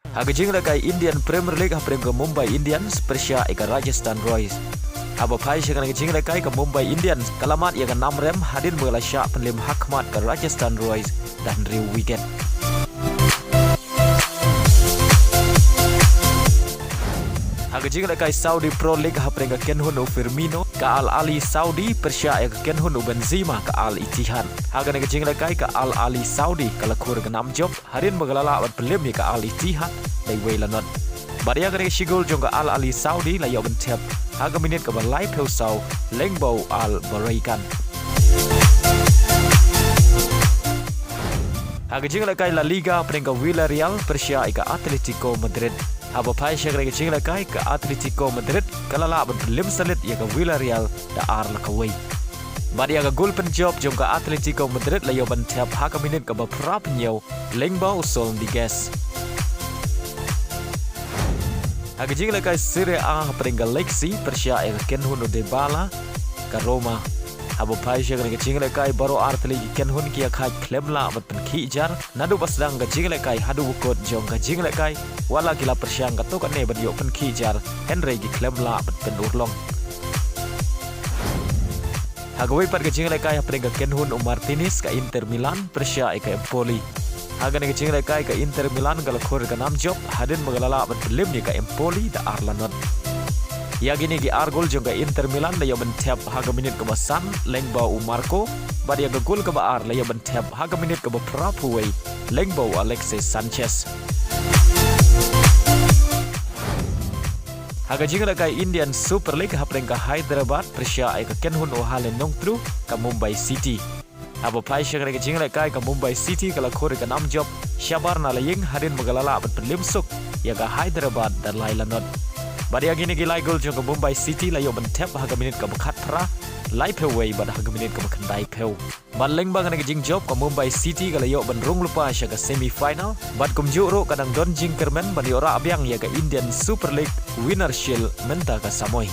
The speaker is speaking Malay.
Hagajing lakai Indian Premier League haprem ke Mumbai Indians Persha eka Rajasthan Royals. Aba pai syakan gajing lakai ke Mumbai Indians kalamat ia ke 6 rem hadin mengalah syak penlim hakmat ke Rajasthan Royals dan riu weekend. Hagajing lakai Saudi Pro League haprem ke Kenhun Firmino ke Al Ali Saudi Persha eka Kenhun Benzema ke Al Ittihad. Hagan gajing lakai ke Al Ali Saudi kalau kur ke 6 job hadin mengalah bat penlim ke Al Ittihad dari Waylanot. Baria kena sigol jong ke Al Ali Saudi la yo bentep haga minit ke live hosau lengbau Al Baraikan. Haga jing lakai La Liga peringkat Villarreal Persha ika Atletico Madrid. Aba pai syakra jing lakai ke Atletico Madrid kalala berlim salit ya ke Villarreal da ar la kawai. Baria ke gol penjob jong ke Atletico Madrid la yo bentep haga minit ke beberapa nyau lengbau Sol di gas. Hagajing lakai Serie A peringkat Lexi Persha eka Kenhun Dybala ke Roma. Aba pai syakra gajing lakai baru artli Kenhun kia khai klemla bat penkijar nadu basdang gajing lakai hadu bukot jong gajing lakai wala kila Persha ngato kan ne badio penkijar Henry gi klemla bat penurlong. Hagawai pat gajing lakai peringkat Kenhun Martinez ke Inter Milan Persha eka Empoli. Hagan gajing lakai ke Inter Milan kalau kur ke 6 job hadin mengalala berbelim ni ke Empoli da Arlanot. Ya gini gi argol jong ke Inter Milan la yo bentep haga minit ke basan lengbau Marco badi ga gol ke baar la yo bentep haga minit ke beprapuway lengbau Alexis Sanchez. Haga jing lakai Indian Super League hapreng ke Hyderabad Persha eka Kenhun Halen Nongtru ke Mumbai City. Aba pai syakra ke jing lakai ke Mumbai City kalau kur ke 6 job Syabar na laying hadin mengalala berbelim suk ya ke Hyderabad dan Lailanot. Badi agini gilai gol jong ke Mumbai City layo bentep haga minit ke bekat pra lai peway bad haga minit ke bekendai pew. Baleng bang ke jing job ke Mumbai City kalau yo benrung lupa syaka semi final bad kumjuk ro kadang don jing kermen badi ora abyang ya ke Indian Super League Winner Shield menta ke Samoy.